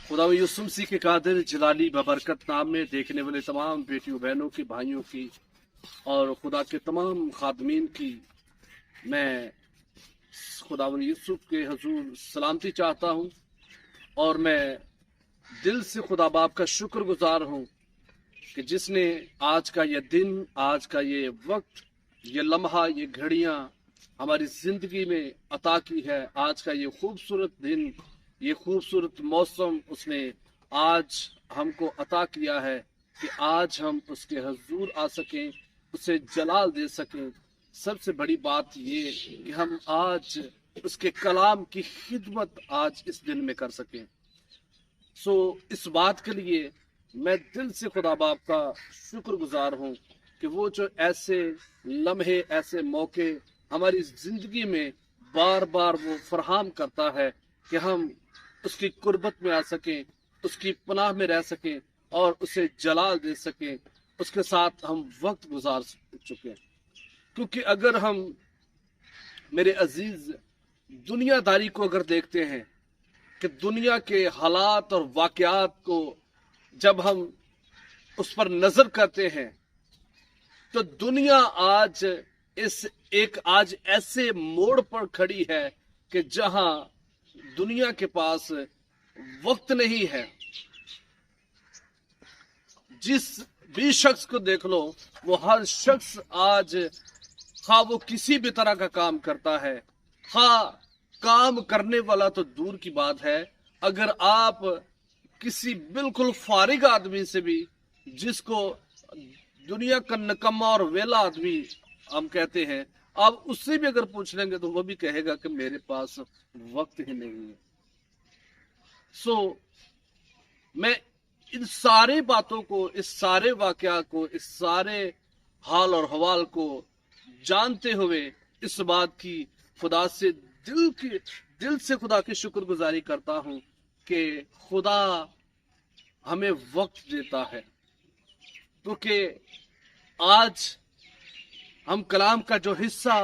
खुदा यूसुफ मसीह के कादिर जलाली बबरकत नाम में देखने वाले तमाम बेटियों बहनों की भाइयों की और खुदा के तमाम खादमीन की मैं खुदा यूसुफ के हजूर सलामती चाहता हूँ। और मैं दिल से खुदा बाप का शुक्रगुजार हूँ कि जिसने आज का ये दिन, आज का ये वक्त, ये लम्हा, ये घड़ियाँ हमारी जिंदगी में अता की है। आज का ये खूबसूरत दिन, ये खूबसूरत मौसम उसने आज हमको अता किया है कि आज हम उसके हजूर आ सकें, उसे जलाल दे सकें। सबसे बड़ी बात ये कि हम आज उसके कलाम की खिदमत आज इस दिन में कर सकें। इस बात के लिए मैं दिल से खुदा बाप का शुक्रगुजार हूँ कि वो जो ऐसे लम्हे, ऐसे मौके हमारी जिंदगी में बार बार वो फरहम करता है कि हम उसकी कुर्बत में आ सकें, उसकी पनाह में रह सकें और उसे जलाल दे सकें, उसके साथ हम वक्त गुजार चुके। क्योंकि अगर हम, मेरे अजीज, दुनियादारी को अगर देखते हैं कि दुनिया के हालात और वाकयात को जब हम उस पर नजर करते हैं तो दुनिया आज आज ऐसे मोड़ पर खड़ी है कि जहां दुनिया के पास वक्त नहीं है। जिस भी शख्स को देख लो, वो हर शख्स आज खा वो किसी भी तरह का काम करता है। काम करने वाला तो दूर की बात है, अगर आप किसी बिल्कुल फारिग आदमी से भी, जिसको दुनिया का निकम्मा और वेला आदमी हम कहते हैं, आप उससे भी अगर पूछ लेंगे तो वो भी कहेगा कि मेरे पास वक्त ही नहीं है। मैं इन सारे बातों को, इस सारे वाकया को, इस सारे हाल और हवाल को जानते हुए इस बात की खुदा से दिल से खुदा की शुक्रगुजारी करता हूं कि खुदा हमें वक्त देता है। क्योंकि आज हम कलाम का जो हिस्सा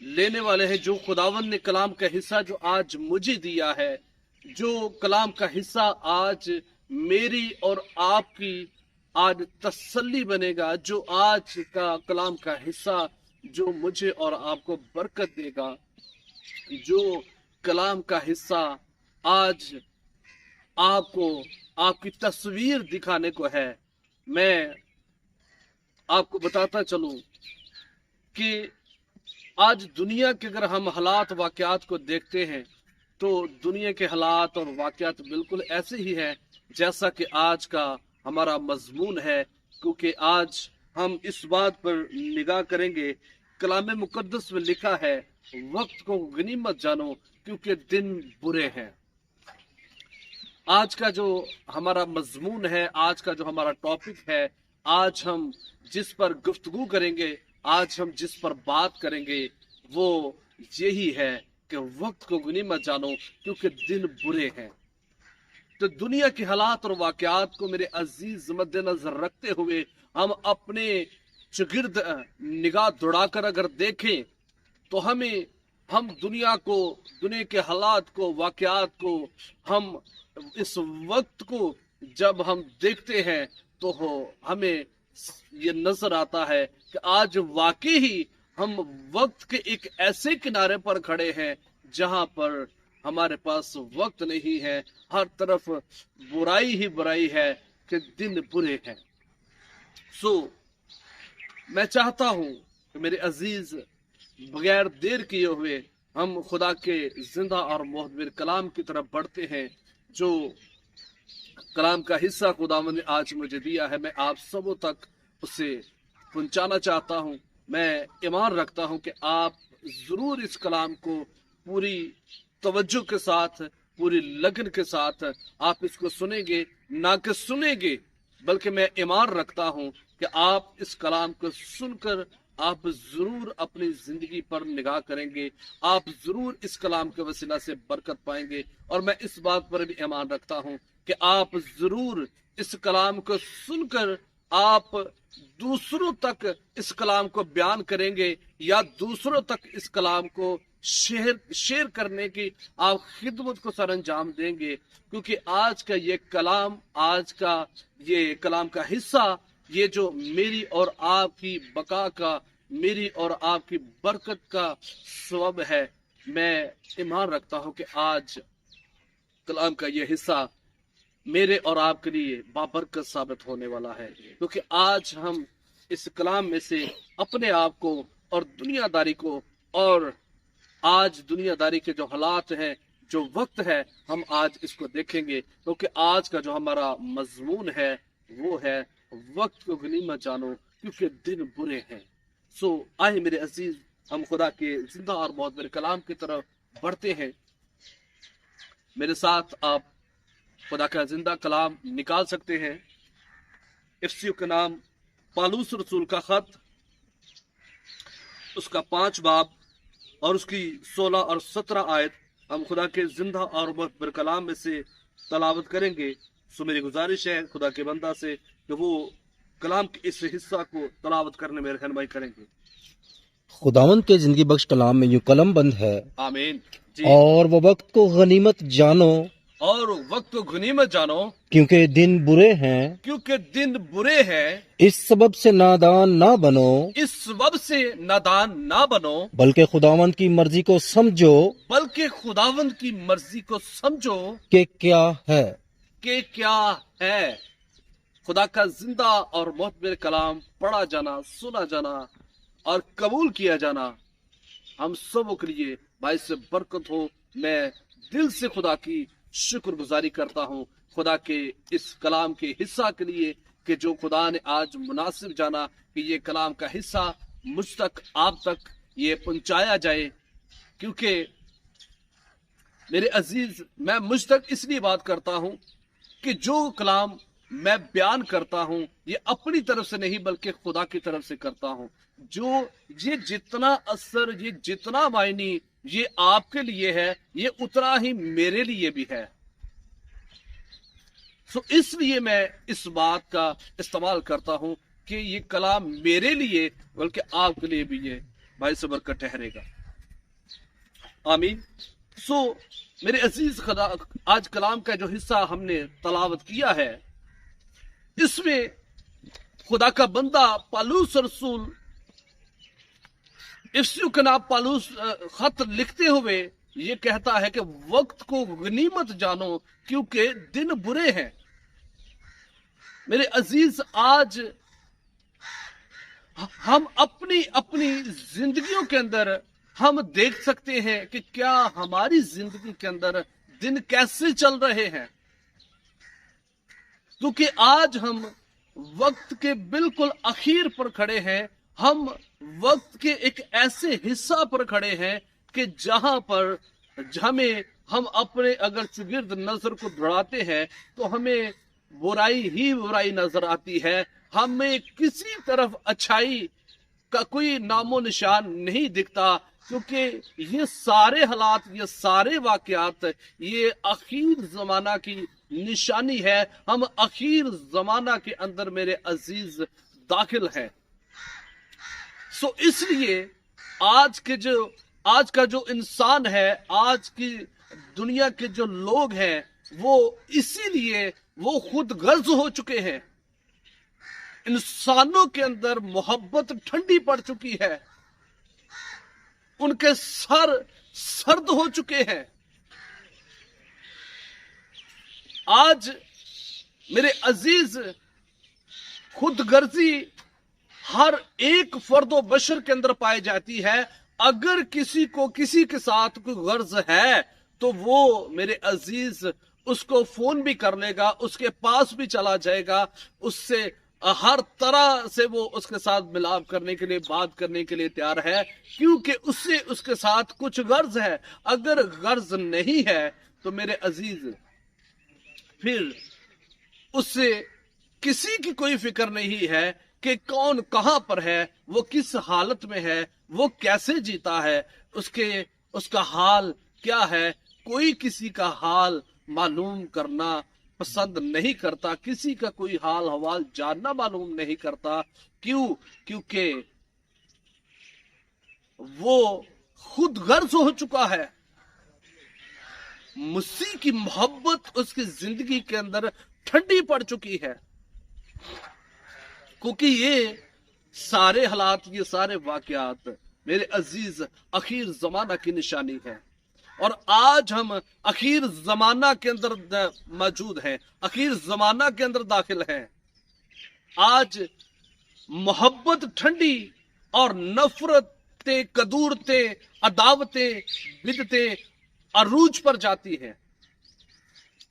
लेने वाले हैं, जो खुदावंद ने कलाम का हिस्सा जो आज मुझे दिया है, जो कलाम का हिस्सा आज मेरी और आपकी आज तसल्ली बनेगा, जो आज का कलाम का हिस्सा जो मुझे और आपको बरकत देगा, जो कलाम का हिस्सा आज आपको आपकी तस्वीर दिखाने को है। मैं आपको बताता चलूं कि आज दुनिया के अगर हम हालात वाकयात को देखते हैं तो दुनिया के हालात और वाकयात बिल्कुल ऐसे ही हैं जैसा कि आज का हमारा मजमून है। क्योंकि आज हम इस बात पर निगाह करेंगे, कलाम मुकद्दस में लिखा है, वक्त को गनीमत जानो क्योंकि दिन बुरे हैं। आज का जो हमारा मजमून है, आज का जो हमारा टॉपिक है, आज हम जिस पर गुफ्तगू करेंगे, आज हम जिस पर बात करेंगे, वो यही है कि वक्त को गनीमत जानो क्योंकि दिन बुरे हैं। तो दुनिया के हालात और वाकयात को मेरे अजीज मद्देनजर रखते हुए हम अपने चगिर्द निगाह दौड़ाकर अगर देखें तो हम दुनिया के हालात को, वाकयात को, हम इस वक्त को जब हम देखते हैं तो हमें ये नजर आता है कि आज वाकई ही हम वक्त के एक ऐसे किनारे पर खड़े हैं जहां पर हमारे पास वक्त नहीं है। हर तरफ बुराई ही बुराई है कि दिन बुरे हैं। मैं चाहता हूं कि मेरे अजीज, बगैर देर किए हुए हम खुदा के जिंदा और मोहतबर कलाम की तरफ बढ़ते हैं। जो कलाम का हिस्सा खुदावंद ने आज मुझे दिया है, मैं आप सबों तक उसे पहुंचाना चाहता हूं। मैं ईमान रखता हूं कि आप जरूर इस कलाम को पूरी तवज्जो के साथ, पूरी लगन के साथ आप इसको सुनेंगे, ना कि सुनेंगे, बल्कि मैं ईमान रखता हूं कि आप इस कलाम को सुनकर आप जरूर अपनी जिंदगी पर निगाह करेंगे, आप जरूर इस कलाम के वसीला से बरकत पाएंगे। और मैं इस बात पर भी ईमान रखता हूं कि आप जरूर इस कलाम को सुनकर आप दूसरों तक इस कलाम को बयान करेंगे या दूसरों तक इस कलाम को शेयर करने की आप खिदमत को सर अंजाम देंगे, क्योंकि आज का ये कलाम का हिस्सा, ये जो मेरी और आपकी बका का, मेरी और आपकी बरकत का सबब है। मैं ईमान रखता हूं कि आज कलाम का ये हिस्सा मेरे और आपके लिए बाबरकत साबित होने वाला है, क्योंकि आज हम इस कलाम में से अपने आप को और दुनियादारी को, और आज दुनियादारी के जो हालात हैं, जो वक्त है, हम आज इसको देखेंगे। क्योंकि आज का जो हमारा मजमून है वो है वक्त को गनीमत जानो क्योंकि दिन बुरे हैं। सो आए मेरे अजीज, हम खुदा के जिंदा और बहुत बड़े कलाम की तरफ बढ़ते हैं। मेरे साथ आप खुदा का जिंदा कलाम निकाल सकते हैं। इफ्सियों का नाम पालूस रसूल का खत, उसका 5 बाब और उसकी 16 और 17 आयत हम खुदा के जिंदा और मुखबर कलाम में से तलावत करेंगे। सो मेरी गुजारिश है खुदा के बंदा से कि वो कलाम के इस हिस्सा को तलावत करने में रहनुमाई करेंगे। खुदावंद के जिंदगी बख्श कलाम में यूं कलम बंद है, आमीन जी। और वो वक्त को गनीमत जानो, और वक्त को गनीमत जानो क्योंकि दिन बुरे हैं। क्योंकि दिन बुरे हैं। इस सबब से नादान ना बनो, इस सबब से नादान ना बनो, बल्कि खुदावंद की मर्जी को समझो बल्कि खुदावंद की मर्जी को समझो कि क्या है। कि क्या है। खुदा का जिंदा और मुखबिर कलाम पढ़ा जाना, सुना जाना और कबूल किया जाना हम सबों के लिए बाइस बरकत हो। मैं दिल से खुदा की शुक्रगुजारी करता हूँ खुदा के इस कलाम के हिस्सा के लिए कि जो खुदा ने आज मुनासिब जाना कि ये कलाम का हिस्सा मुझ तक, आप तक ये पहुंचाया जाए। क्योंकि मेरे अजीज, मैं मुझ तक इसलिए बात करता हूँ कि जो कलाम मैं बयान करता हूँ ये अपनी तरफ से नहीं बल्कि खुदा की तरफ से करता हूँ। जो ये जितना असर, ये जितना मायनी ये आपके लिए है, ये उतना ही मेरे लिए भी है। सो इसलिए मैं इस बात का इस्तेमाल करता हूं कि ये कलाम मेरे लिए बल्कि आपके लिए भी ये भाई से बरकत ठहरेगा। आमीन। सो मेरे अजीज खुदा, आज कलाम का जो हिस्सा हमने तलावत किया है, इसमें खुदा का बंदा पालूस रसूल इफ्सियों का नाम पालूस खत लिखते हुए ये कहता है कि वक्त को गनीमत जानो क्योंकि दिन बुरे हैं। मेरे अजीज, आज हम अपनी अपनी जिंदगियों के अंदर हम देख सकते हैं कि क्या हमारी जिंदगी के अंदर दिन कैसे चल रहे हैं। क्योंकि आज हम वक्त के बिल्कुल आखिर पर खड़े हैं। हम वक्त के एक ऐसे हिस्सा पर खड़े हैं कि जहां पर हम अपने अगर चुगिर्द नजर को दौड़ाते हैं तो हमें बुराई ही बुराई नजर आती है। हमें किसी तरफ अच्छाई का कोई नामो निशान नहीं दिखता, क्योंकि ये सारे हालात, ये सारे वाकयात, ये आखिर जमाना की निशानी है। हम आखिर जमाना के अंदर मेरे अजीज दाखिल हैं। सो इसलिए आज का जो इंसान है, आज की दुनिया के जो लोग हैं, वो इसीलिए वो खुद गर्ज हो चुके हैं। इंसानों के अंदर मोहब्बत ठंडी पड़ चुकी है, उनके सर सर्द हो चुके हैं। आज मेरे अजीज, खुदगर्जी हर एक फर्दो बशर के अंदर पाई जाती है। अगर किसी को किसी के साथ कोई गर्ज है तो वो मेरे अजीज उसको फोन भी कर लेगा, उसके पास भी चला जाएगा, उससे हर तरह से वो उसके साथ मिलाप करने के लिए, बात करने के लिए तैयार है, क्योंकि उससे उसके साथ कुछ गर्ज है। अगर गर्ज नहीं है तो मेरे अजीज फिर उससे किसी की कोई फिक्र नहीं है कि कौन कहां पर है, वो किस हालत में है, वो कैसे जीता है, उसका हाल क्या है। कोई किसी का हाल मालूम करना पसंद नहीं करता, किसी का कोई हाल हवाल जानना मालूम नहीं करता। क्यों? क्योंकि वो खुद गर्ज हो चुका है। मसीह की मोहब्बत उसकी जिंदगी के अंदर ठंडी पड़ चुकी है, क्योंकि ये सारे हालात, ये सारे वाकयात मेरे अजीज आखिर जमाना की निशानी है। और आज हम आखिर जमाना के अंदर मौजूद हैं, आखिर जमाना के अंदर दाखिल हैं। आज मोहब्बत ठंडी और नफरतें, कदूरतें, अदावतें, बिदतें अरूज पर जाती हैं।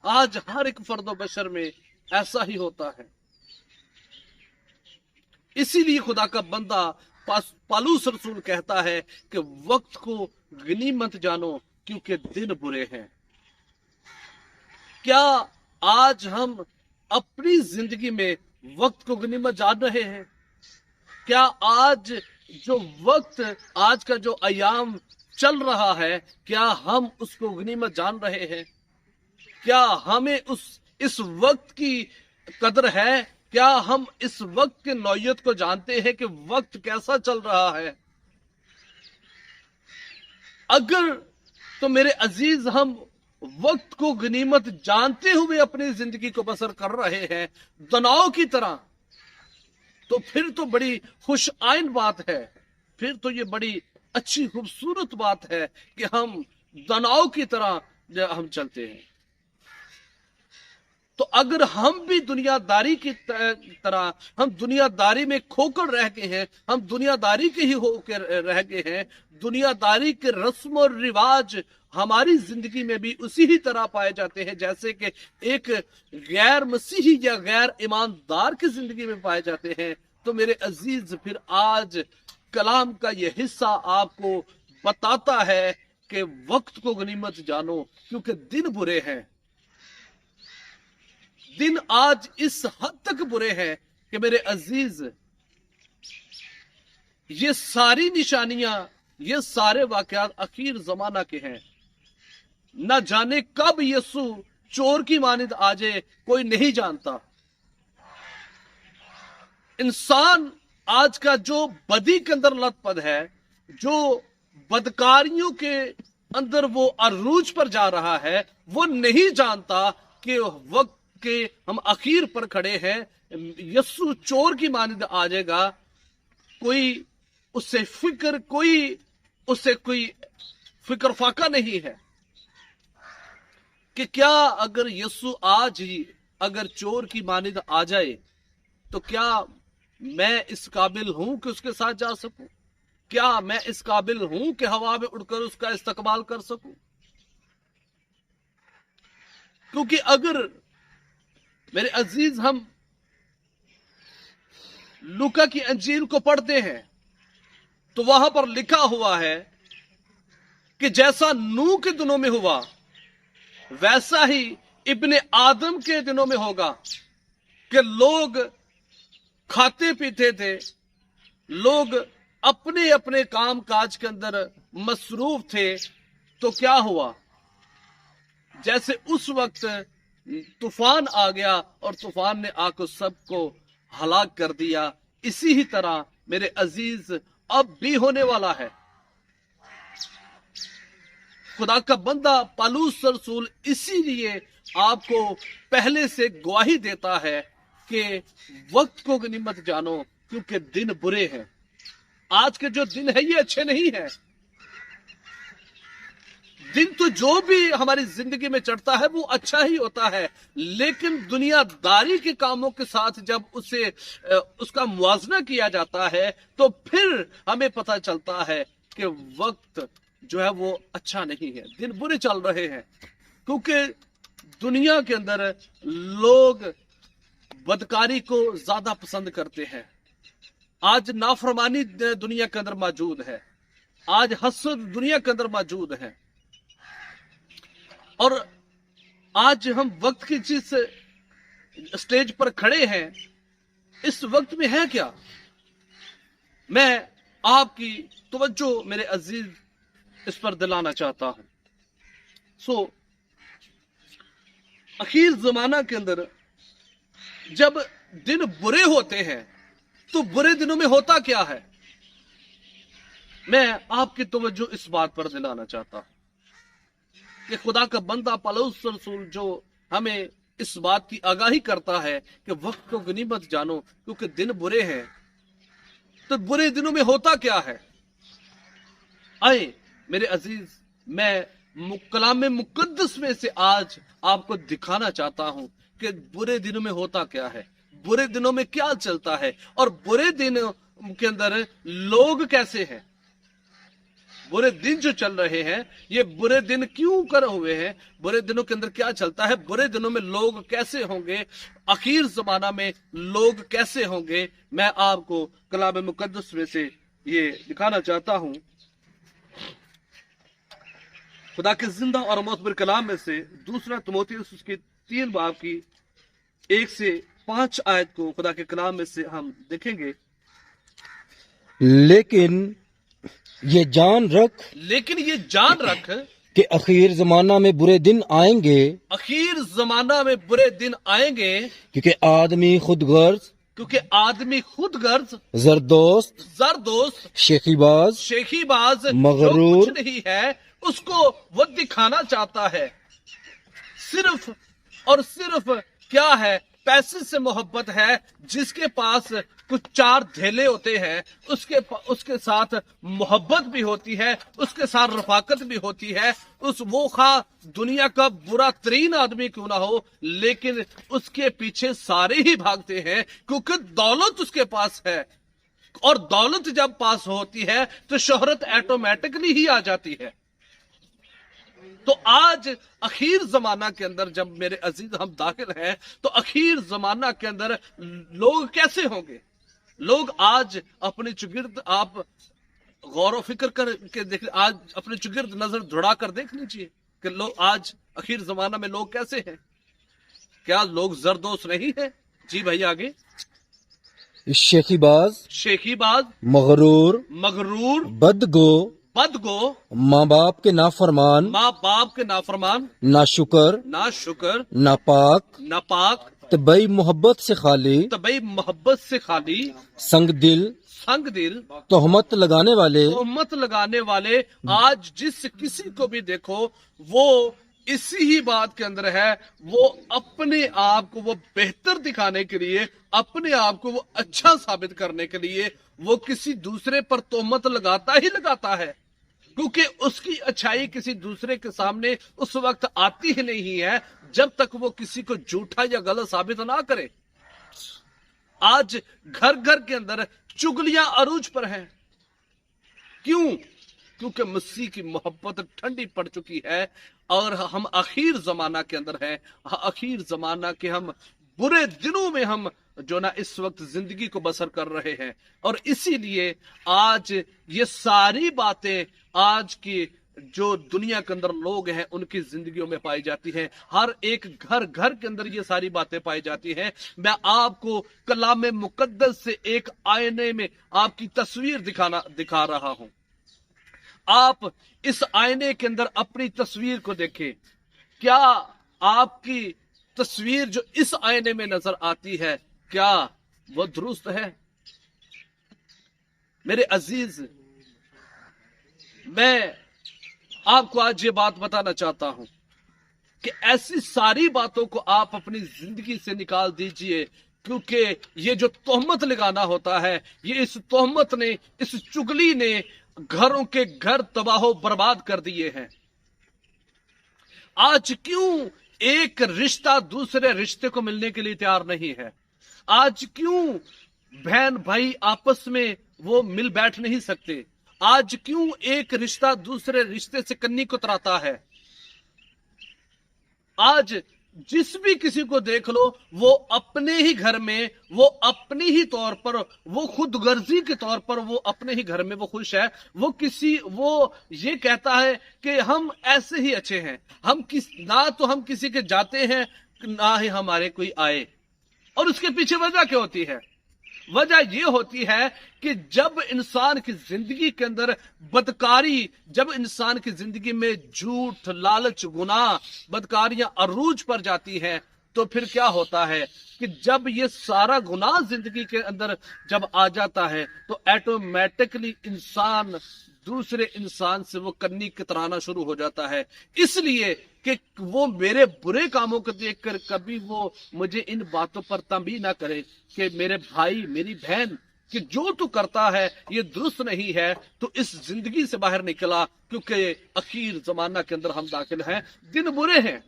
आज हर एक फर्दो बशर में ऐसा ही होता है। इसीलिए खुदा का बंदा पालूस रसूल कहता है कि वक्त को गनीमत जानो क्योंकि दिन बुरे हैं। क्या आज हम अपनी जिंदगी में वक्त को गनीमत जान रहे हैं? क्या आज जो वक्त, आज का जो अयाम चल रहा है, क्या हम उसको गनीमत जान रहे हैं? क्या हमें इस वक्त की कदर है? क्या हम इस वक्त के नौयत को जानते हैं कि वक्त कैसा चल रहा है? अगर तो मेरे अजीज हम वक्त को गनीमत जानते हुए अपनी जिंदगी को बसर कर रहे हैं तनाव की तरह, तो फिर तो बड़ी खुश आइन बात है, फिर तो ये बड़ी अच्छी खूबसूरत बात है कि हम तनाव की तरह हम चलते हैं। तो अगर हम भी दुनियादारी की तरह, हम दुनियादारी में खोकर रह गए हैं, हम दुनियादारी के ही होकर रह गए हैं, दुनियादारी के रस्म और रिवाज हमारी जिंदगी में भी उसी ही तरह पाए जाते हैं जैसे कि एक गैर मसीही या गैर ईमानदार की जिंदगी में पाए जाते हैं, तो मेरे अजीज फिर आज कलाम का यह हिस्सा आपको बताता है कि वक्त को गनीमत जानो क्योंकि दिन बुरे हैं। दिन आज इस हद तक बुरे हैं कि मेरे अजीज, ये सारी निशानियां, ये सारे वाकयात आखिर जमाना के हैं। न जाने कब यीशु चोर की मानिंद आ जाए, कोई नहीं जानता। इंसान आज का जो बदी के अंदर लथपथ है, जो बदकारियों के अंदर वो अरूज पर जा रहा है, वो नहीं जानता कि वक्त के हम आखिर पर खड़े हैं। यीशु चोर की मानिंद आ जाएगा, कोई उससे कोई फिक्र फाका नहीं है कि क्या अगर यीशु आज ही अगर चोर की मानिंद आ जाए तो क्या मैं इस काबिल हूं कि उसके साथ जा सकूं? क्या मैं इस काबिल हूं कि हवा में उड़कर उसका इस्तकबाल कर सकूं? क्योंकि अगर मेरे अजीज हम लूका की अंजील को पढ़ते हैं तो वहां पर लिखा हुआ है कि जैसा नूह के दिनों में हुआ वैसा ही इब्ने आदम के दिनों में होगा, कि लोग खाते पीते थे, लोग अपने अपने काम काज के अंदर मसरूफ थे। तो क्या हुआ? जैसे उस वक्त तूफान आ गया और तूफान ने आकर सबको हलाक कर दिया, इसी ही तरह मेरे अजीज अब भी होने वाला है। खुदा का बंदा पालूस रसूल इसीलिए आपको पहले से गवाही देता है कि वक्त को गनीमत जानो क्योंकि दिन बुरे हैं। आज के जो दिन है ये अच्छे नहीं है। दिन तो जो भी हमारी जिंदगी में चढ़ता है वो अच्छा ही होता है, लेकिन दुनियादारी के कामों के साथ जब उसका मुआवजा किया जाता है तो फिर हमें पता चलता है कि वक्त जो है वो अच्छा नहीं है, दिन बुरे चल रहे हैं। क्योंकि दुनिया के अंदर लोग बदकारी को ज्यादा पसंद करते हैं। आज नाफरमानी दुनिया के अंदर मौजूद है, आज हसद दुनिया के अंदर मौजूद है। और आज हम वक्त की जिस स्टेज पर खड़े हैं, इस वक्त में है क्या? मैं आपकी तवज्जो मेरे अजीज इस पर दिलाना चाहता हूं। आखिर जमाना के अंदर जब दिन बुरे होते हैं तो बुरे दिनों में होता क्या है? میں آپ کی توجہ اس بات پر دلانا چاہتا ہوں کہ خدا کا بندہ پولس رسول جو ہمیں اس بات کی آگاہی کرتا ہے کہ وقت کو غنیمت جانو کیونکہ دن برے ہیں. تو برے دنوں میں ہوتا کیا ہے؟ آئے میرے عزیز، میں کلام مقدس میں سے آج آپ کو دکھانا چاہتا ہوں کہ برے دنوں میں ہوتا کیا ہے، برے دنوں میں کیا چلتا ہے، اور برے دنوں کے اندر لوگ کیسے ہیں. برے دن جو چل رہے ہیں، یہ برے دن کیوں کر ہوئے ہیں، برے دنوں کے اندر کیا چلتا ہے، برے دنوں میں لوگ کیسے ہوں گے، اخیر زمانہ میں لوگ کیسے ہوں گے. میں آپ کو کلام مقدس میں سے یہ دکھانا چاہتا ہوں. خدا کے زندہ اور معتبر کلام میں سے دوسرا تموتھیوس اس کی 3 باب کی 1 سے 5 آیت کو خدا کے کلام میں سے ہم دیکھیں گے. لیکن یہ جان رکھ کہ آخر زمانہ میں برے دن آئیں گے، اخیر زمانہ میں برے دن آئیں گے کیونکہ آدمی خود غرض، زردوست، شیخی باز، جو مغرور، کچھ نہیں ہے اس کو وہ دکھانا چاہتا ہے. صرف اور صرف کیا ہے؟ پیسے سے محبت ہے. جس کے پاس کچھ 4 دھیلے ہوتے ہیں اس کے ساتھ محبت بھی ہوتی ہے، اس کے ساتھ رفاقت بھی ہوتی ہے. وہ خواہ دنیا کا برا ترین آدمی کیوں نہ ہو، لیکن اس کے پیچھے سارے ہی بھاگتے ہیں کیونکہ دولت اس کے پاس ہے. اور دولت جب پاس ہوتی ہے تو شہرت ایٹومیٹکلی ہی آ جاتی ہے. تو آج اخیر زمانہ کے اندر جب میرے عزیز ہم داخل ہیں تو اخیر زمانہ کے اندر لوگ کیسے ہوں گے؟ لوگ آج اپنے چگرد آپ غور و فکر کر کے دیکھ، آج اپنے چگرد نظر دوڑا کر دیکھ لیجئے کہ لوگ آج اخیر زمانہ میں لوگ کیسے ہیں. کیا لوگ زردوست نہیں ہیں؟ جی بھائی آگے. شیخی باز، مغرور، بدگو، ماں باپ کے نافرمان، ناشکر، ناپاک، طبعی محبت سے خالی، سنگ دل، تہمت لگانے والے. آج جس کسی کو بھی دیکھو وہ اسی ہی بات کے اندر ہے. وہ اپنے آپ کو وہ بہتر دکھانے کے لیے، اپنے آپ کو وہ اچھا ثابت کرنے کے لیے وہ کسی دوسرے پر تہمت لگاتا ہے، کیونکہ اس کی اچھائی کسی دوسرے کے سامنے اس وقت آتی ہی نہیں ہے جب تک وہ کسی کو جھوٹا یا غلط ثابت نہ کرے. آج گھر کے اندر چگلیاں عروج پر ہیں. کیوں؟ کیونکہ مسیح کی محبت ٹھنڈی پڑ چکی ہے اور ہم اخیر زمانہ کے اندر ہیں. اخیر زمانہ کے ہم برے دنوں میں ہم جو نا اس وقت زندگی کو بسر کر رہے ہیں. اور اسی لیے آج یہ ساری باتیں آج کی جو دنیا کے اندر لوگ ہیں ان کی زندگیوں میں پائی جاتی ہیں. ہر ایک گھر کے اندر یہ ساری باتیں پائی جاتی ہیں. میں آپ کو کلام مقدس سے ایک آئینے میں آپ کی تصویر دکھا رہا ہوں. آپ اس آئینے کے اندر اپنی تصویر کو دیکھیں. کیا آپ کی تصویر جو اس آئینے میں نظر آتی ہے کیا وہ درست ہے؟ میرے عزیز، میں آپ کو آج یہ بات بتانا چاہتا ہوں کہ ایسی ساری باتوں کو آپ اپنی زندگی سے نکال دیجئے، کیونکہ یہ جو تہمت لگانا ہوتا ہے، یہ اس تہمت نے، اس چگلی نے گھروں کے گھر تباہ و برباد کر دیے ہیں. آج کیوں ایک رشتہ دوسرے رشتے کو ملنے کے لیے تیار نہیں ہے؟ آج کیوں بہن بھائی آپس میں وہ مل بیٹھ نہیں سکتے؟ آج کیوں ایک رشتہ دوسرے رشتے سے کنی کتراتا ہے؟ آج جس بھی کسی کو دیکھ لو وہ اپنے ہی گھر میں، وہ اپنی ہی طور پر، وہ خود غرضی کے طور پر وہ اپنے ہی گھر میں وہ خوش ہے. وہ یہ کہتا ہے کہ ہم ایسے ہی اچھے ہیں، نہ تو ہم کسی کے جاتے ہیں نہ ہی ہمارے کوئی آئے. اور اس کے پیچھے وجہ کیا ہوتی ہے؟ وجہ یہ ہوتی ہے کہ جب انسان کی زندگی کے اندر بدکاری، جب انسان کی زندگی میں جھوٹ، لالچ، گناہ، بدکاریاں عروج پر جاتی ہیں تو پھر کیا ہوتا ہے کہ جب یہ سارا گناہ زندگی کے اندر جب آ جاتا ہے تو ایٹومیٹکلی انسان दूसरे इंसान से वो कन्नी कतराना शुरू हो जाता है, इसलिए कि वो मेरे बुरे कामों को देखकर कभी वो मुझे इन बातों पर तंबीह ना करे कि मेरे भाई मेरी बहन कि जो तू करता है ये दुरुस्त नहीं है, तो इस जिंदगी से बाहर निकला, क्योंकि अखीर जमाना के अंदर हम दाखिल हैं, दिन बुरे हैं।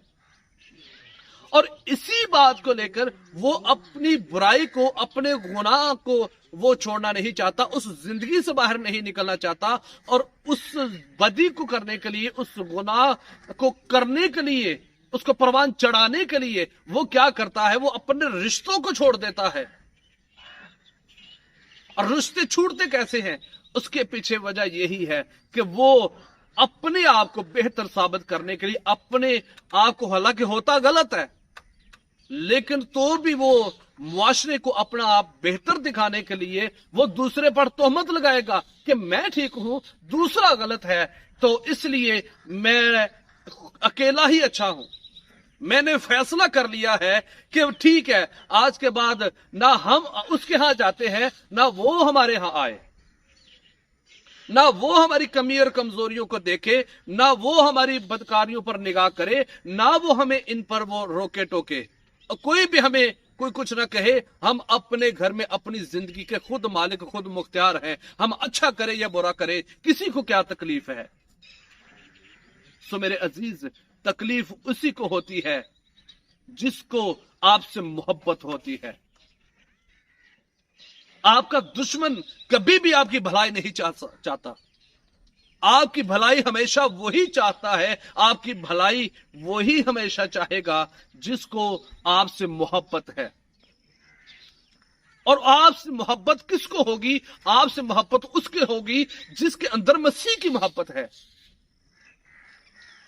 और इसी बात को लेकर वो अपनी बुराई को, अपने गुनाह को वो छोड़ना नहीं चाहता, उस जिंदगी से बाहर नहीं निकलना चाहता, और उस बदी को करने के लिए, उस गुनाह को करने के लिए, उसको परवान चढ़ाने के लिए वो क्या करता है, वो अपने रिश्तों को छोड़ देता है। और रिश्ते छूटते कैसे हैं, उसके पीछे वजह यही है कि वो अपने आप को बेहतर साबित करने के लिए, अपने आप को, हालांकि होता गलत है लेकिन तो भी वो मुआशरे को अपना आप बेहतर दिखाने के लिए वो दूसरे पर तोहमत लगाएगा कि मैं ठीक हूं, दूसरा गलत है, तो इसलिए मैं अकेला ही अच्छा हूं। मैंने फैसला कर लिया है कि ठीक है, आज के बाद ना हम उसके यहां जाते हैं, ना वो हमारे यहां आए, ना वो हमारी कमी और कमजोरियों को देखे, ना वो हमारी बदकारियों पर निगाह करे, ना वो हमें इन पर वो रोके टोके, कोई भी हमें कोई कुछ ना कहे। हम अपने घर में अपनी जिंदगी के खुद मालिक, खुद मुख्तियार हैं। हम अच्छा करें या बुरा करें, किसी को क्या तकलीफ है। सो मेरे अजीज, तकलीफ उसी को होती है जिसको आपसे मोहब्बत होती है। आपका दुश्मन कभी भी आपकी भलाई नहीं चाहता। आपकी भलाई हमेशा वही चाहता है, आपकी भलाई वही हमेशा चाहेगा जिसको आपसे मोहब्बत है। और आपसे मोहब्बत किसको होगी? आपसे मोहब्बत उसके होगी जिसके अंदर मसीह की मोहब्बत है।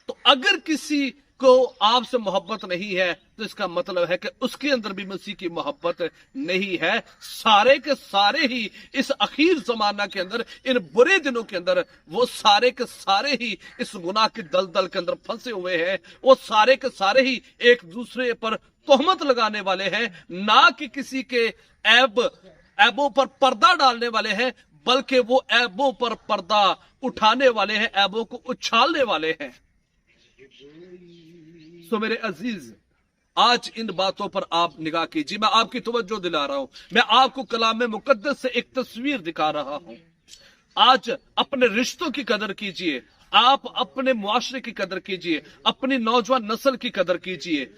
तो अगर किसी को आपसे मोहब्बत नहीं है तो इसका मतलब है कि उसके अंदर भी मसीह की मोहब्बत नहीं है। सारे के सारे ही इस अखीर जमाना के अंदर, इन बुरे दिनों के अंदर, वो सारे के सारे ही इस गुनाह की दलदल के अंदर फंसे हुए हैं। वो सारे के सारे ही एक दूसरे पर तोहमत लगाने वाले हैं, ना कि किसी के ऐबों पर पर्दा डालने वाले हैं, बल्कि वो ऐबों पर पर्दा उठाने वाले हैं, ऐबों को उछालने वाले हैं। तो मेरे अजीज, आज इन बातों पर आप निगाह कीजिए। मैं आपकी तवज्जो दिला रहा हूं, मैं आपको कलाम मुकद्दस से एक तस्वीर दिखा रहा हूं। आज अपने रिश्तों की कदर कीजिए, आप अपने मुआशरे की कदर कीजिए, अपनी नौजवान नस्ल की कदर कीजिए।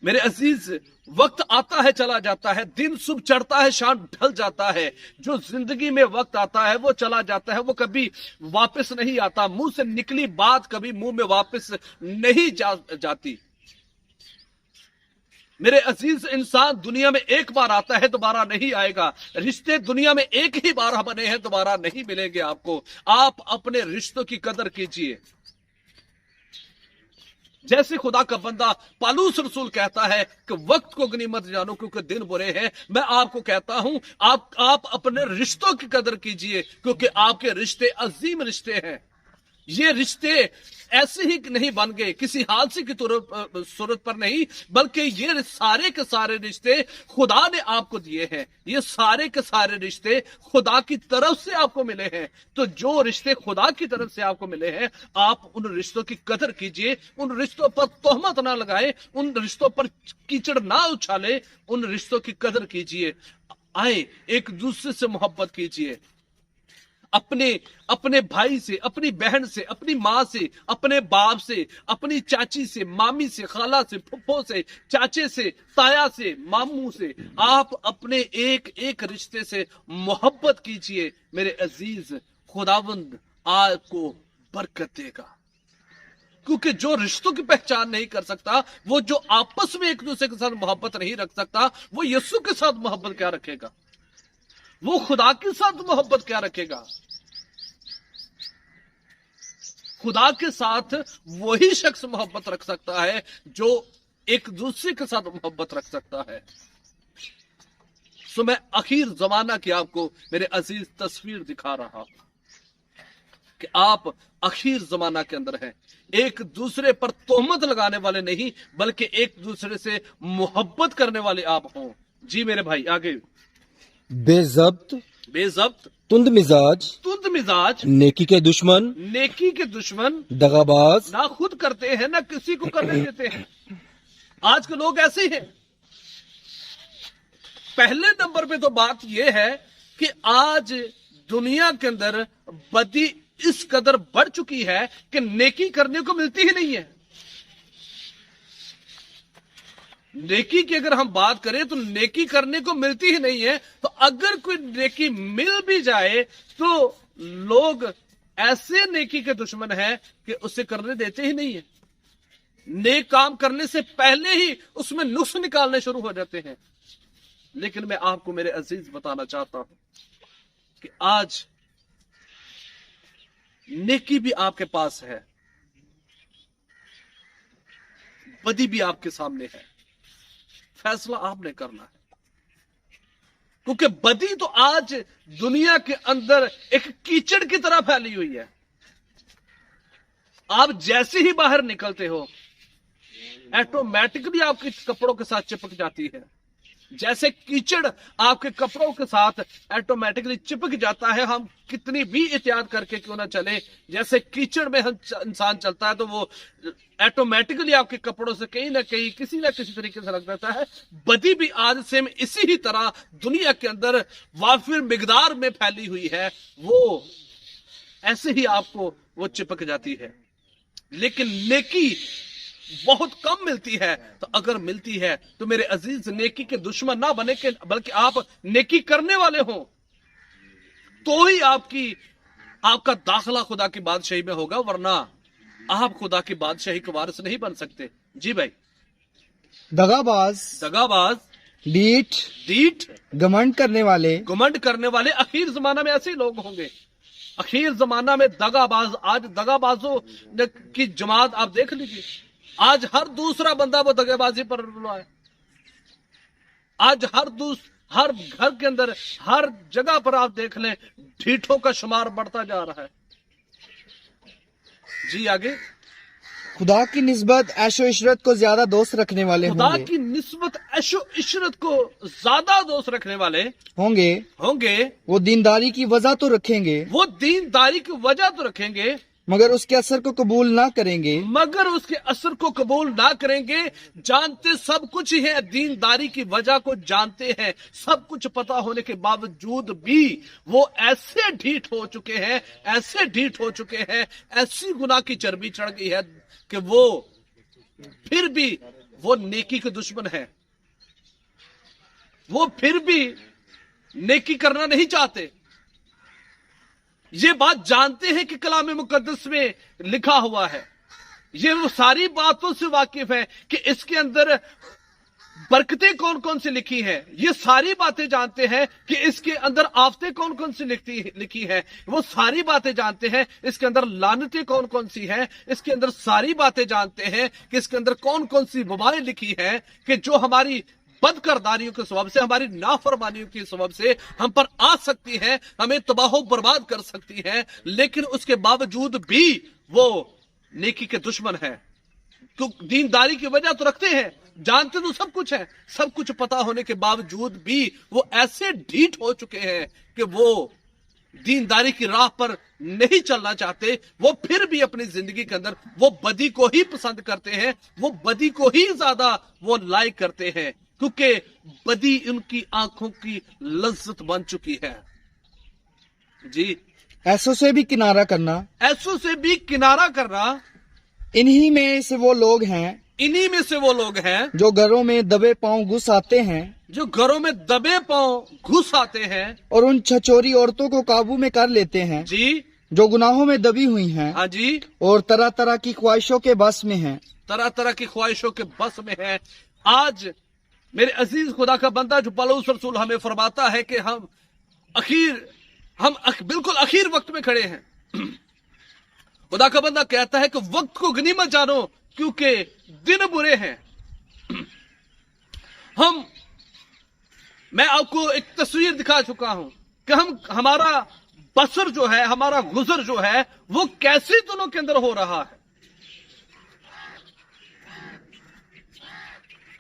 मेरे अजीज, वक्त आता है चला जाता है, दिन सुबह चढ़ता है शाम ढल जाता है। जो जिंदगी में वक्त आता है वो चला जाता है, वो कभी वापस नहीं आता। मुंह से निकली बात कभी मुंह में वापस नहीं जाती। मेरे अजीज, इंसान दुनिया में एक बार आता है, दोबारा नहीं आएगा। रिश्ते दुनिया में एक ही बार बने हैं, दोबारा नहीं मिलेंगे आपको। आप अपने रिश्तों की कदर कीजिए। जैसे खुदा का बंदा पालूस रसूल कहता है कि वक्त को गनीमत जानो क्योंकि दिन बुरे हैं, मैं आपको कहता हूं आप अपने रिश्तों की कदर कीजिए, क्योंकि आपके रिश्ते अजीम रिश्ते हैं। ये रिश्ते ऐसे ही नहीं बन गए, किसी हादसे की सूरत पर नहीं, बल्कि ये सारे के सारे रिश्ते खुदा ने आपको दिए हैं। ये सारे के सारे रिश्ते खुदा की तरफ से आपको मिले हैं। तो जो रिश्ते खुदा की तरफ से आपको मिले हैं, आप उन रिश्तों की कदर कीजिए। उन रिश्तों पर तोहमत ना लगाए, उन रिश्तों पर कीचड़ ना उछाले, उन रिश्तों की कदर कीजिए। आए एक दूसरे से मोहब्बत कीजिए। अपने भाई से, अपनी बहन से, अपनी माँ से, अपने बाप से, अपनी चाची से, मामी से, खाला से, फुफ्फो से, चाचे से, ताया से, मामू से, आप अपने एक एक रिश्ते से मोहब्बत कीजिए। मेरे अजीज, खुदावंद आपको बरकत देगा। क्योंकि जो रिश्तों की पहचान नहीं कर सकता, वो जो आपस में एक दूसरे के साथ मोहब्बत नहीं रख सकता, वो यीशु के साथ मोहब्बत क्या रखेगा? वो खुदा के साथ मोहब्बत क्या रखेगा? खुदा के साथ वही शख्स मोहब्बत रख सकता है जो एक दूसरे के साथ मोहब्बत रख सकता है। सो मैं आखिर जमाना की आपको मेरे अजीज तस्वीर दिखा रहा हूं कि आप आखिर जमाना के अंदर हैं। एक दूसरे पर तोहमत लगाने वाले नहीं, बल्कि एक दूसरे से मोहब्बत करने वाले आप हों। जी मेरे भाई, आगे। बेजब्त, तुंद मिजाज, नेकी के दुश्मन, नेकी के दुश्मन, दगाबाज, ना खुद करते हैं ना किसी को करने देते हैं। आज के लोग ऐसे ही हैं। पहले नंबर पे तो बात यह है कि आज दुनिया के अंदर बदी इस कदर बढ़ चुकी है कि नेकी करने को मिलती ही नहीं है। नेकी की अगर हम बात करें तो नेकी करने को मिलती ही नहीं है। तो अगर कोई नेकी मिल भी जाए तो लोग ऐसे नेकी के दुश्मन हैं कि उसे करने देते ही नहीं है। नेक काम करने से पहले ही उसमें नुक्स निकालने शुरू हो जाते हैं। लेकिन मैं आपको मेरे अजीज बताना चाहता हूं कि आज नेकी भी आपके पास है, बदी भी आपके सामने है। फैसला आपने करना है, क्योंकि बदी तो आज दुनिया के अंदर एक कीचड़ की तरह फैली हुई है। आप जैसे ही बाहर निकलते हो ऑटोमेटिकली आपके कपड़ों के साथ चिपक जाती है। जैसे कीचड़ आपके कपड़ों के साथ ऑटोमेटिकली चिपक जाता है, हम कितनी भी एहतियात करके क्यों ना चले, जैसे कीचड़ में हम इंसान चलता है तो वो ऑटोमेटिकली आपके कपड़ों से कहीं ना कहीं किसी ना किसी तरीके से लग जाता है। बदी भी आज से इसी ही तरह दुनिया के अंदर वाफिर मिकदार में फैली हुई है, वो ऐसे ही आपको वो चिपक जाती है। लेकिन नेकी बहुत कम मिलती है। तो अगर मिलती है तो मेरे अजीज नेकी के दुश्मन ना बने के बल्कि आप नेकी करने वाले हो, तो ही आपका दाखिला खुदा की बादशाही में होगा, वरना आप खुदा की बादशाही के वारिस नहीं बन सकते। जी भाई। दगाबाज, डीठ, घमंड करने वाले आखिर जमाना में ऐसे ही लोग होंगे। आखिर जमाना में दगाबाज, आज दगाबाजों की जमात आप देख लीजिए। आज हर दूसरा बंदा वो दगाबाजी पर है। आज हर घर के अंदर हर जगह पर आप देख लें, ढीठों का शुमार बढ़ता जा रहा है। जी आगे। खुदा की निस्बत ऐशो इशरत को ज्यादा दोस्त रखने वाले खुदा की निस्बत ऐशो इशरत को ज्यादा दोस्त रखने वाले होंगे। वो दीनदारी की वजह तो रखेंगे, मगर उसके असर को कबूल ना करेंगे। जानते सब कुछ ही है, दीनदारी की वजह को जानते हैं, सब कुछ पता होने के बावजूद भी वो ऐसे ढीठ हो चुके हैं, ऐसी गुनाह की चर्बी चढ़ गई है कि वो फिर भी वो नेकी के दुश्मन है। वो फिर भी नेकी करना नहीं चाहते। ये बात जानते हैं कि कलाम मुकद्दस में लिखा हुआ है, ये वो सारी बातों से वाकिफ है कि इसके अंदर बरकतें कौन कौन सी लिखी है। ये सारी बातें जानते हैं कि इसके अंदर आफतें कौन कौन सी लिखी है। वो सारी बातें जानते हैं इसके अंदर लानतें कौन कौन सी हैं। इसके अंदर सारी बातें जानते हैं कि इसके अंदर कौन कौन सी वबाएं लिखी हैं कि जो हमारी बदकरदारियों के सबब से, हमारी नाफरमानियों के सबब से हम पर आ सकती है, हमें तबाह बर्बाद कर सकती है। लेकिन उसके बावजूद भी वो नेकी के दुश्मन है। क्योंकि दीनदारी की वजह तो रखते हैं, जानते तो सब कुछ है, सब कुछ पता होने के बावजूद भी वो ऐसे ढीठ हो चुके हैं कि वो दीनदारी की राह पर नहीं चलना चाहते। वो फिर भी अपनी जिंदगी के अंदर वो बदी को ही पसंद करते हैं, वो बदी को ही ज्यादा वो लाइक करते हैं, क्योंकि बदी उनकी आंखों की लज्जत बन चुकी है। जी। ऐसों से भी किनारा करना, इन्हीं में से वो लोग हैं जो घरों में दबे पांव घुस आते हैं, और उन छचोरी औरतों को काबू में कर लेते हैं जी, जो गुनाहों में दबी हुई हैं। हाँ जी। और तरह तरह की ख्वाहिशों के बस में हैं। आज मेरे अजीज खुदा का बंदा जो पौलुस रसूल हमें फरमाता है कि हम बिल्कुल आखिर वक्त में खड़े हैं। खुदा का बंदा कहता है कि वक्त को गनीमत जानो क्योंकि दिन बुरे हैं। मैं आपको एक तस्वीर दिखा चुका हूं कि हमारा बसर जो है, हमारा गुजर जो है, वो कैसे दिनों के अंदर हो रहा है।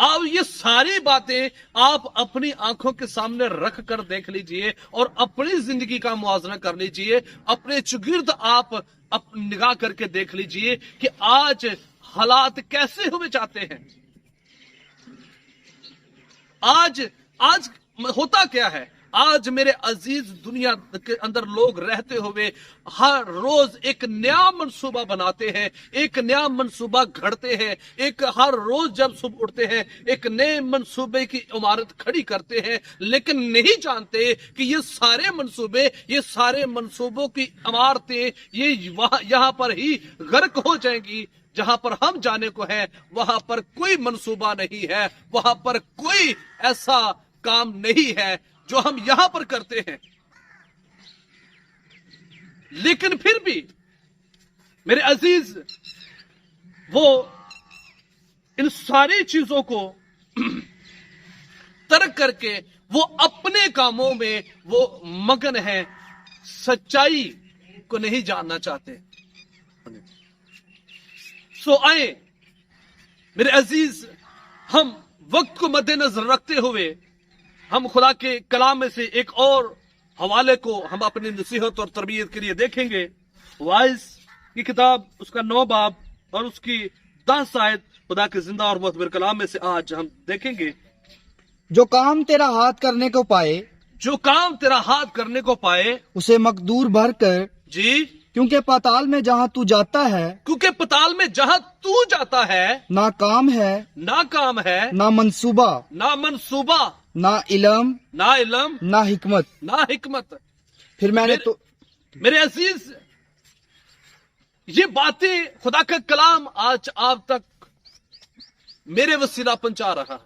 अब ये सारी बातें आप अपनी आंखों के सामने रख कर देख लीजिए और अपनी जिंदगी का मुआवजा कर लीजिए। अपने चुगिर्द आप निगाह करके देख लीजिए कि आज हालात कैसे हुए जाते हैं। आज होता क्या है? आज मेरे अजीज दुनिया के अंदर लोग रहते हुए हर रोज एक नया मंसूबा बनाते हैं, एक नया मंसूबा घड़ते हैं, एक हर रोज जब सुबह उठते हैं एक नए मंसूबे की इमारत खड़ी करते हैं, लेकिन नहीं जानते कि ये सारे मंसूबे, ये सारे मंसूबों की इमारतें ये यहाँ पर ही गर्क हो जाएंगी। जहां पर हम जाने को है वहां पर कोई मंसूबा नहीं है, वहां पर कोई ऐसा काम नहीं है जो हम यहां पर करते हैं। लेकिन फिर भी मेरे अजीज, वो इन सारी चीजों को तर्क करके वो अपने कामों में वो मगन है, सच्चाई को नहीं जानना चाहते। सो आए मेरे अजीज, हम वक्त को मद्देनजर रखते हुए हम खुदा के कलाम में से एक और हवाले को हम अपनी नसीहत और तरबियत के लिए देखेंगे। वाइस की किताब उसका 9 बाब और उसकी 10 आयत खुदा के जिंदा और मुतबर कलाम में से आज हम देखेंगे। जो काम तेरा हाथ करने को पाए, जो काम तेरा हाथ करने को पाए उसे मकदूर भर कर, जी, क्योंकि पाताल में जहाँ तू जाता है, क्योंकि पताल में जहां तू जाता है ना काम है, ना काम है, ना मंसूबा, ना मंसूबा, ना इलम, ना इल्म, ना हिकमत। ना हिकमत। फिर मैंने तो मेरे अजीज, ये बातें खुदा का कलाम आज आप तक मेरे वसीला पहुंचा रहा है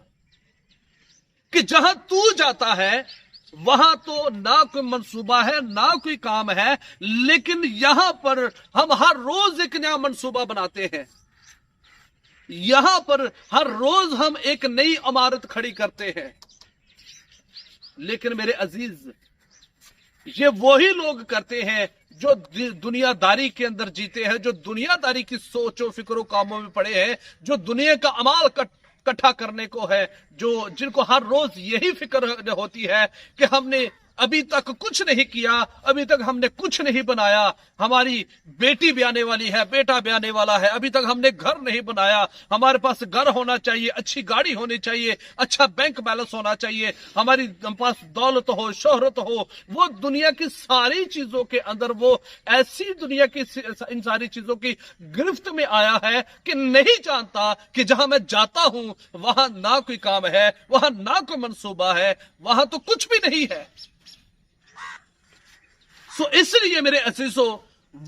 कि जहां तू जाता है वहां तो ना कोई मंसूबा है, ना कोई काम है, लेकिन यहां पर हम हर रोज एक नया मंसूबा बनाते हैं। यहां पर हर रोज हम एक नई इमारत खड़ी करते हैं। लेकिन मेरे अजीज, ये वही लोग करते हैं जो दुनियादारी के अंदर जीते हैं, जो दुनियादारी की सोचो फिक्रो कामों में पड़े हैं, जो दुनिया का अमाल इकट्ठा करने को है, जो जिनको हर रोज यही फिक्र होती है कि हमने अभी तक कुछ नहीं किया, अभी तक हमने कुछ नहीं बनाया, हमारी बेटी भी आने वाली है, बेटा भी आने वाला है, अभी तक हमने घर नहीं बनाया, हमारे पास घर होना चाहिए, अच्छी गाड़ी होनी चाहिए, अच्छा बैंक बैलेंस होना चाहिए, हमारी पास दौलत हो, शोहरत हो। वो दुनिया की सारी चीजों के अंदर वो ऐसी दुनिया की इन सारी चीजों की गिरफ्त में आया है कि नहीं जानता कि जहां मैं जाता हूं वहां ना कोई काम है, वहां ना कोई मंसूबा है, वहां तो कुछ भी नहीं है। सो इसलिए मेरे अजीजों,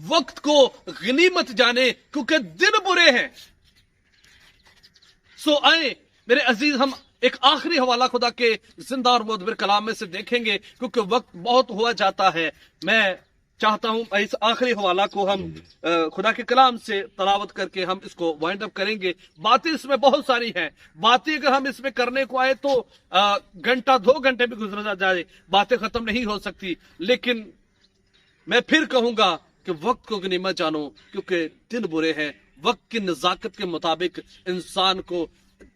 वक्त को गनीमत जाने, क्योंकि दिन बुरे हैं। सो आए मेरे अजीज, हम एक आखिरी हवाला खुदा के जिंदा और मुतबर कलाम में से देखेंगे, क्योंकि वक्त बहुत हुआ जाता है। मैं चाहता हूं इस आखिरी हवाला को हम खुदा के कलाम से तलावत करके हम इसको वाइंड अप करेंगे। बातें इसमें बहुत सारी हैं, बातें अगर हम इसमें करने को आए तो घंटा 2 घंटे भी गुजर जाए, बातें खत्म नहीं हो सकती। लेकिन मैं फिर कहूंगा कि वक्त को गनीमत जानो, क्योंकि दिन बुरे हैं। वक्त की नजाकत के मुताबिक इंसान को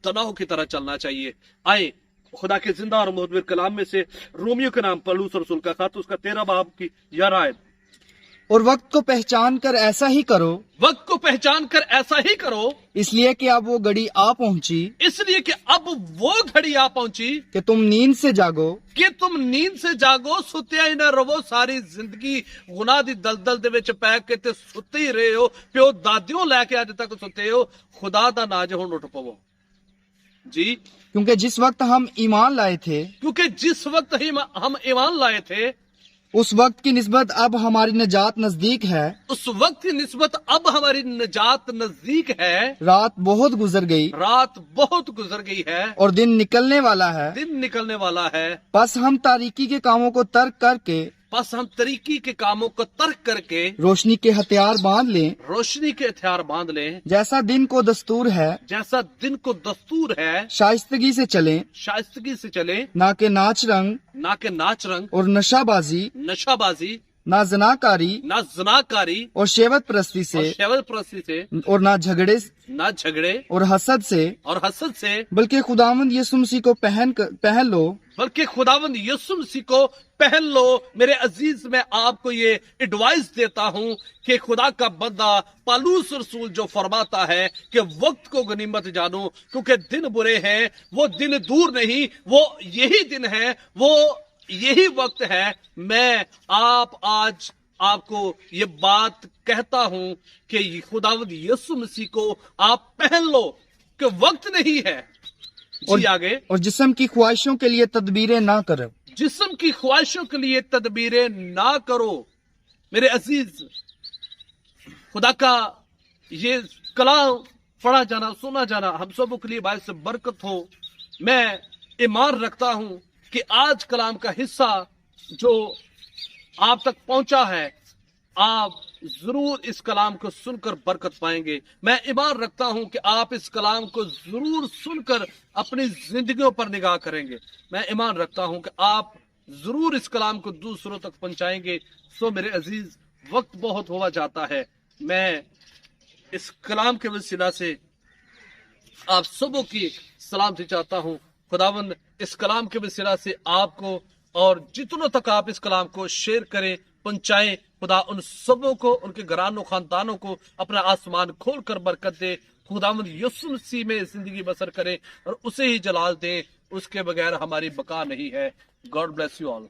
तनाव की तरह चलना चाहिए। आए खुदा के जिंदा और मुतबर कलाम में से रोमियो के नाम पौलुस रसूल का खत, उसका 13 बाब की 11 आयत। और वक्त को पहचान कर ऐसा ही करो, वक्त को पहचान कर ऐसा ही करो, इसलिए कि अब वो घड़ी आ पहुंची, इसलिए कि अब वो घड़ी आ पहुंची कि तुम नींद से जागो, कि तुम नींद से जागो। सुत्या ही ना रवो, सारी जिंदगी गुनाह दी दलदल दे विच पै के ते सुत्ते ही रहे हो, प्यो दादियों लैके अज तक सुते हो। खुदा दा नाज हुण उठ पवो जी, क्योंकि जिस वक्त हम ईमान लाए थे, क्योंकि जिस वक्त ही हम ईमान लाए थे, उस वक्त की निस्बत अब हमारी निजात नजदीक है। उस वक्त की निस्बत अब हमारी निजात नजदीक है। रात बहुत गुजर गई, रात बहुत गुजर गई है और दिन निकलने वाला है। दिन निकलने वाला है। बस हम तारीकी के कामों को तर्क करके, बस हम तरीकी के कामों को तर्क करके रोशनी के हथियार बांध लें, रोशनी के हथियार बांध लें। जैसा दिन को दस्तूर है, जैसा दिन को दस्तूर है, शाइस्तगी से चलें, शाइस्तगी से चले, ना के नाच रंग ना के नाच रंग और नशाबाजी, नशाबाजी, ना जनाकारी ना ज़नाकारी और शेवत परस्ती और से शैवल परस्ती से, और ना झगड़े ना झगड़े और हसद से, और हसद से, बल्कि खुदावंद यीशु मसीह को पहन लो बल्कि खुदावंद यीशु मसीह को पहन लो। मेरे अजीज, मैं आपको ये एडवाइस देता हूं कि खुदा का बंदा पालूस रसूल जो फरमाता है कि वक्त को गनीमत जानो, क्योंकि दिन बुरे हैं। वो दिन दूर नहीं, वो यही दिन है, वो यही वक्त है। मैं आज आपको ये बात कहता हूं कि खुदावंद यीशु मसीह को आप पहन लो, कि वक्त नहीं है। जी आगे। और जिस्म की ख्वाहिशों के लिए तदबीरें ना करो। जिस्म की ख्वाहिशों के लिए तदबीरें ना करो। मेरे अजीज, खुदा का ये कलाम पढ़ा जाना, सुना जाना हम सबों के लिए बायस बरकत हो। मैं ईमान रखता हूं कि आज कलाम का हिस्सा जो आप तक पहुंचा है, आप जरूर इस कलाम को सुनकर बरकत पाएंगे। मैं ईमान रखता हूं कि आप इस कलाम को जरूर सुनकर अपनी जिंदगियों पर निगाह करेंगे। मैं ईमान रखता हूं कि आप जरूर इस कलाम को दूसरों तक पहुंचाएंगे। सो मेरे अजीज, वक्त बहुत हुआ जाता है। मैं इस कलाम के वसीला से आप सबों की सलामती चाहता हूं। खुदावंद इस कलाम के वसीला से आपको और जितनों तक आप इस कलाम को शेयर करें, पहुंचाएं, खुदा उन सबों को, उनके घरानों खानदानों को अपना आसमान खोल कर बरकत दे। खुदावंद यीशु मसीह में जिंदगी बसर करें और उसे ही जलाल दें। उसके बगैर हमारी बका नहीं है। God bless you all.